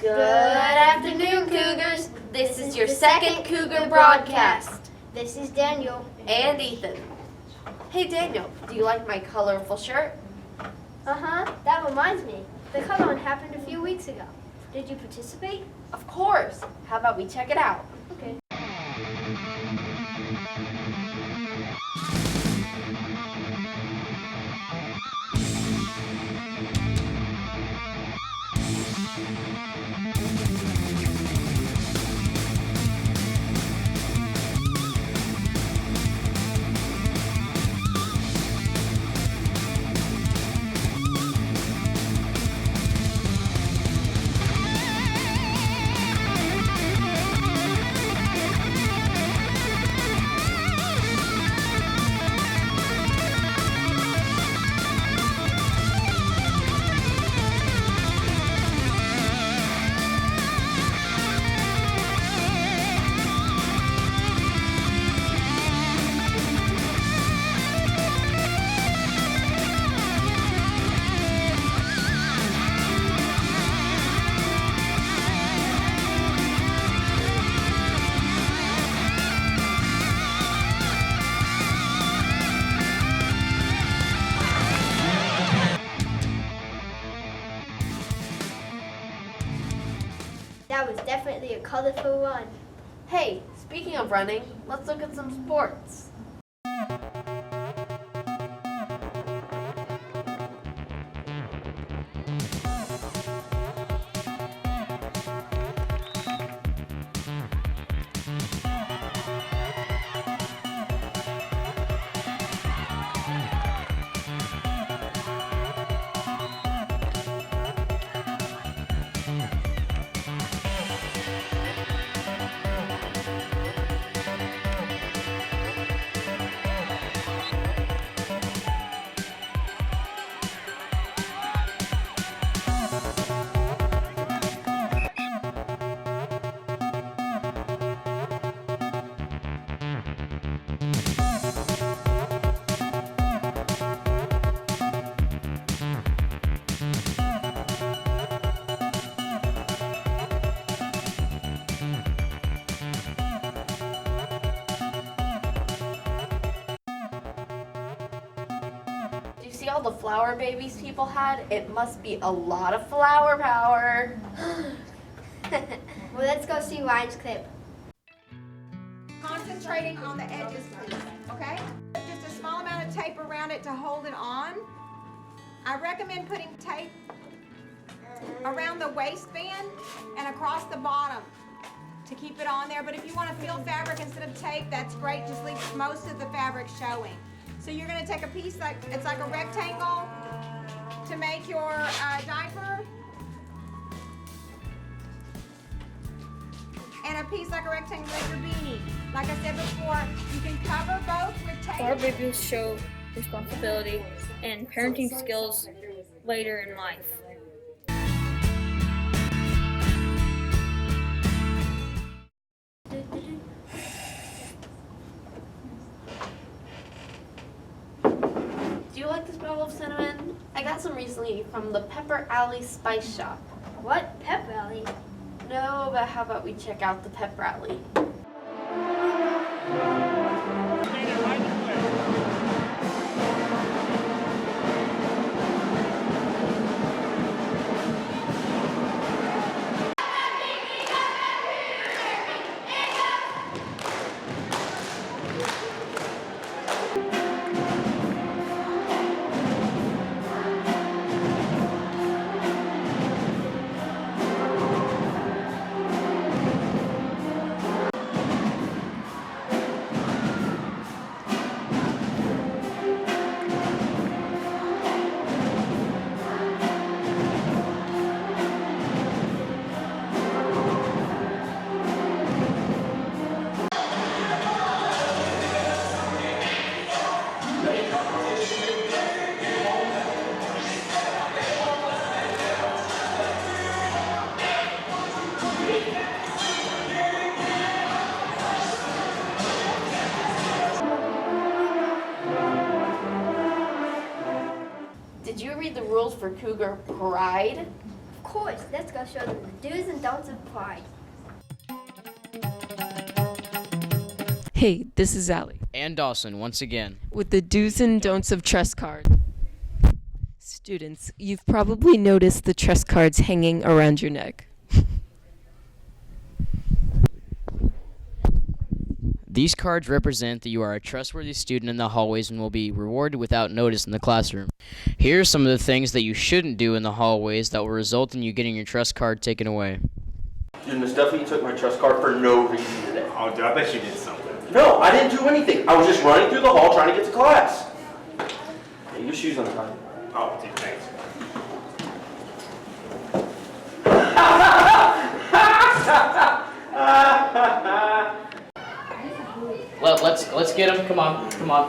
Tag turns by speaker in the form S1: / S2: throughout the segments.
S1: Good afternoon, Cougars. This is your second Cougar broadcast.
S2: This is Daniel.
S1: And Ethan. Hey Daniel, do you like my colorful shirt?
S2: That reminds me. The cut-on happened a few weeks ago. Did you participate?
S1: Of course. How about we check it out?
S2: Okay. That was definitely a colorful run.
S1: Hey, speaking of running, let's look at some sports. Do you see all the flower babies people had? It must be a lot of flower power.
S2: Well, let's go see Ryan's clip.
S3: Concentrating on the edges, please, okay? Just a small amount of tape around it to hold it on. I recommend putting tape around the waistband and across the bottom to keep it on there. But if you want to feel fabric instead of tape, that's great. Just leave most of the fabric showing. So you're going to take a piece it's like a rectangle to make your diaper, and a piece like a rectangle to make your beanie. Like I said before, you can cover both with tape.
S4: Flower babies show responsibility and parenting skills later in life.
S1: Do you like this bottle of cinnamon? I got some recently from the Pepper Alley Spice Shop.
S2: What? Pep rally?
S1: No, but how about we check out the Pep Rally? Did you read the rules for Cougar Pride?
S2: Of course, let's go show them the do's and don'ts of pride.
S5: Hey, this is Allie
S6: And Dawson, once again.
S5: with the do's and don'ts of trust card. Students, you've probably noticed the trust cards hanging around your neck.
S6: These cards represent that you are a trustworthy student in the hallways and will be rewarded without notice in the classroom. Here are some of the things that you shouldn't do in the hallways that will result in you getting your trust card taken away.
S7: Dude, Miss Duffy took my trust card for no reason today.
S8: Oh, dude, I bet you did something.
S7: No, I didn't do anything. I was just running through the hall trying to get to class. Hey, your shoes untied.
S8: Oh, dude, thanks.
S6: Let's get him. Come on.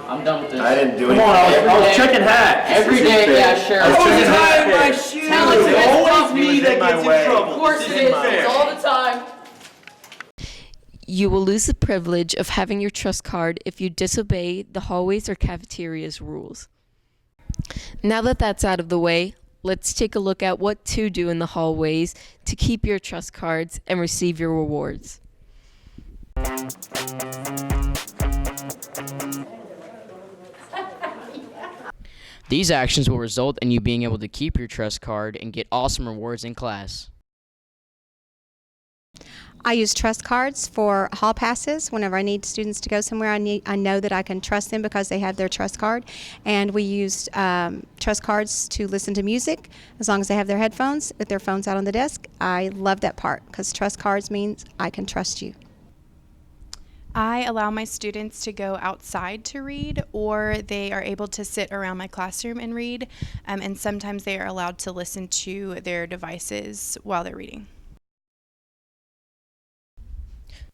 S6: I'm done with this.
S8: I didn't do
S7: Come on, I was checking hats.
S6: Every day, yeah, sure.
S7: I was checking hats.
S8: my shoes.
S6: Tell it to
S8: It's
S6: us.
S8: always me that gets in trouble.
S6: Of course it is. It's all the time.
S5: You will lose the privilege of having your trust card if you disobey the hallways or cafeteria's rules. Now that that's out of the way, let's take a look at what to do in the hallways to keep your trust cards and receive your rewards.
S6: These actions will result in you being able to keep your trust card and get awesome rewards in class.
S9: I use trust cards for hall passes. Whenever I need students to go somewhere, I know that I can trust them because they have their trust card. And we use trust cards to listen to music as long as they have their headphones, with their phones out on the desk. I love that part because trust cards means I can trust you.
S10: I allow my students to go outside to read, or they are able to sit around my classroom and read, and sometimes they are allowed to listen to their devices while they're reading.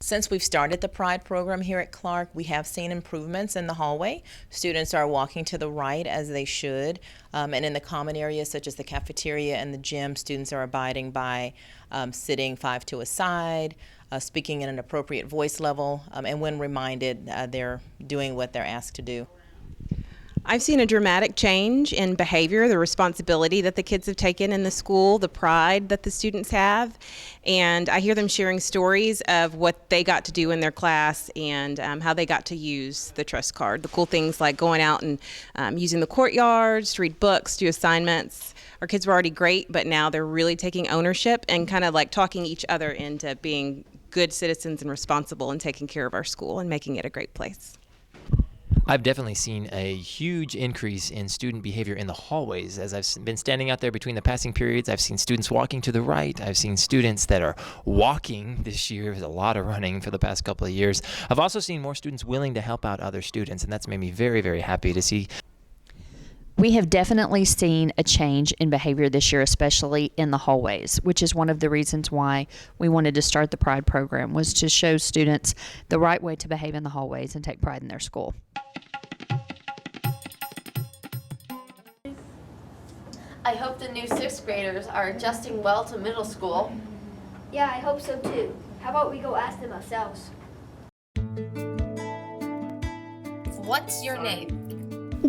S11: Since we've started the Pride program here at Clark, we have seen improvements in the hallway. Students are walking to the right as they should, and in the common areas such as the cafeteria and the gym, students are abiding by sitting 5 to a side, speaking in an appropriate voice level, and when reminded, they're doing what they're asked to do.
S12: I've seen a dramatic change in behavior, the responsibility that the kids have taken in the school, the pride that the students have, and I hear them sharing stories of what they got to do in their class and how they got to use the trust card. The cool things like going out and using the courtyards to read books, do assignments. Our kids were already great, but now they're really taking ownership and kind of like talking each other into being good citizens and responsible and taking care of our school and making it a great place.
S13: I've definitely seen a huge increase in student behavior in the hallways. As I've been standing out there between the passing periods, I've seen students walking to the right. I've seen students that are walking this year. There's a lot of running for the past couple of years. I've also seen more students willing to help out other students, and that's made me very, very happy to see.
S14: We have definitely seen a change in behavior this year, especially in the hallways, which is one of the reasons why we wanted to start the Pride program, was to show students the right way to behave in the hallways and take pride in their school.
S1: I hope the new 6th graders are adjusting well to middle school.
S2: Yeah, I hope so too. How about we go ask them ourselves?
S1: What's your name?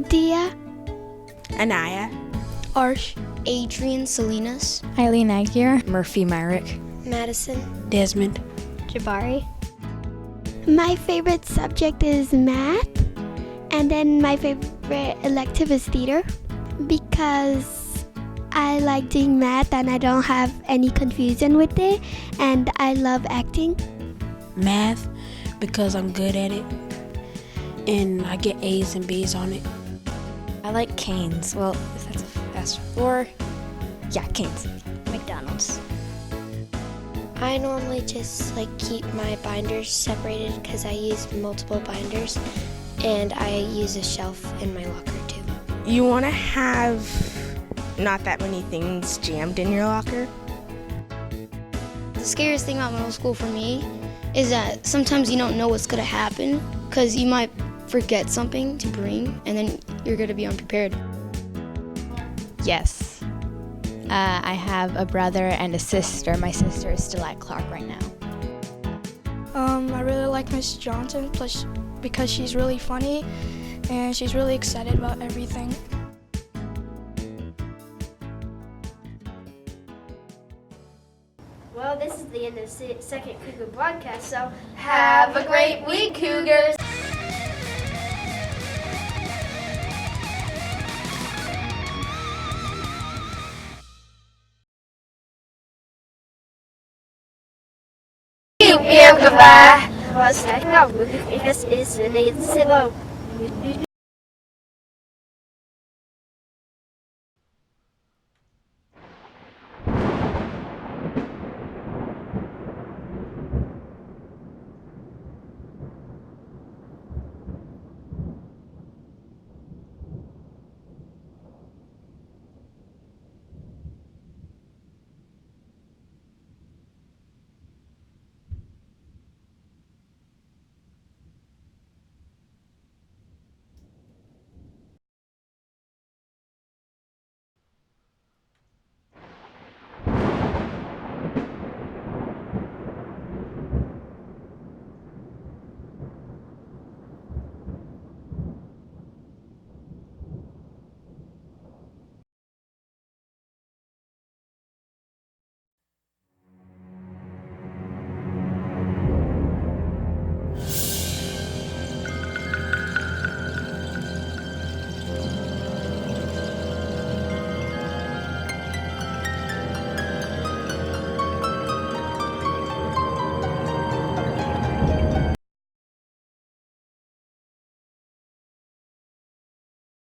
S15: Dia,
S12: Anaya,
S15: Arsh, Adrian Salinas,
S16: Eileen Aguirre, Murphy Myrick,
S15: Madison,
S16: Desmond,
S15: Jabari. My favorite subject is math, and then my favorite elective is theater because I like doing math and I don't have any confusion with it, and I love acting.
S16: Math because I'm good at it and I get A's and B's on it. I like Cane's. Well, if that's a fast food. Cane's.
S15: McDonald's. I normally just keep my binders separated because I use multiple binders, and I use a shelf in my locker too.
S12: you want to have not that many things jammed in your locker.
S15: The scariest thing about middle school for me is that sometimes you don't know what's going to happen because you might forget something to bring and then you're going to be unprepared.
S16: Yes. I have a brother and a sister. My sister is still at Clark right now.
S17: I really like Miss Johnson because she's really funny and she's really excited about everything.
S2: Well, this is the end of the second Cougar broadcast, so
S1: Have a great week, Cougars!
S2: was